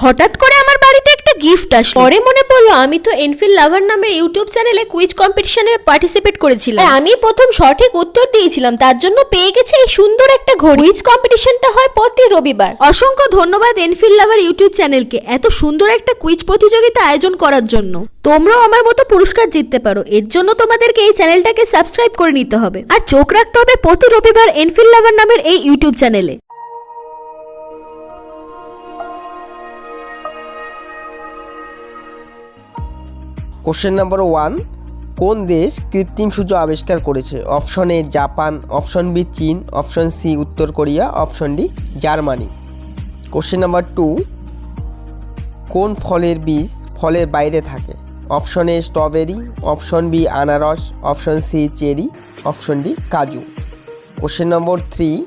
হঠাৎ করে আমার বাড়িতে একটা গিফট আসলো। পরে মনে পড়লো আমি তো এনফিল্ড লাভার নামের ইউটিউব চ্যানেলে কুইজ কম্পিটিশনে পার্টিসিপেট করেছিলাম। আমি প্রথম সঠিক উত্তর দিয়েছিলাম, তার জন্য পেয়ে গেছে এই সুন্দর একটা ঘড়ি। কুইজ কম্পিটিশনটা হয় প্রতি রবিবার। অসংখ্য ধন্যবাদ এনফিল্ড লাভার ইউটিউব চ্যানেলকে এত সুন্দর একটা কুইজ প্রতিযোগিতা আয়োজন করার জন্য। তোমরাও আমার মতো পুরস্কার জিততে পারো। এর জন্য তোমাদেরকে এই চ্যানেলটাকে সাবস্ক্রাইব করে নিতে হবে আর চোখ রাখতে হবে প্রতি রবিবার এনফিল্ড লাভার নামের এই ইউটিউব চ্যানেলে। কোশ্চেন নাম্বার 1, কোন দেশ কৃত্রিম সূর্য আবিষ্কার করেছে? Option A Japan, option B চীন, অপশন সি উত্তর Korea, option D Germany. Question number 2, কোন ফলের বীজ ফলের বাইরে থাকে? Option A strawberry, option B আনারস, option C cherry, option D কাজু। কোশ্চেন নম্বর 3,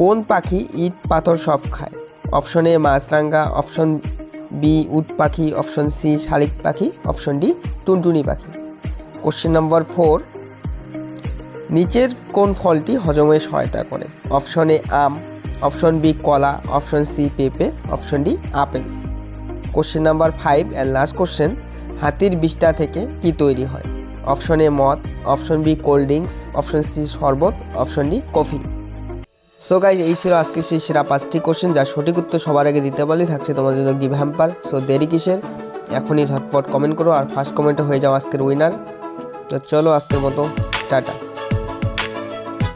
কোন পাখি ইট পাথর সব খায়? অপশন এ মাছরাঙা, অপশন বি উট পাখি, অপশন সি শালিক পাখি, অপশন ডি টুনটুনি পাখি। কোশ্চেন নম্বর 4, নিচের কোন ফলটি হজমে সহায়তা করে? অপশন এ আম, অপশন বি কলা, অপশন সি পেঁপে, option D apple. Question number 5 and last question, হাতির বিষ্ঠা থেকে কি তৈরি হয়? অপশন এ মদ, option B cold drinks, option C শরবত, option D coffee. So guys, এই ছিল আজকের সেই সেরা 5টি কোশ্চেন, যার সঠিক উত্তর সবার আগে দিতে পারলে থাকছে তোমাদের জন্য গিভ হ্যাম্পার। সো দেরি কিসের, এখনই ঝটপট কমেন্ট করো আর ফার্স্ট কমেন্টে হয়ে যাও আজকের উইনার। তো চলো আজকের মতো টাটা।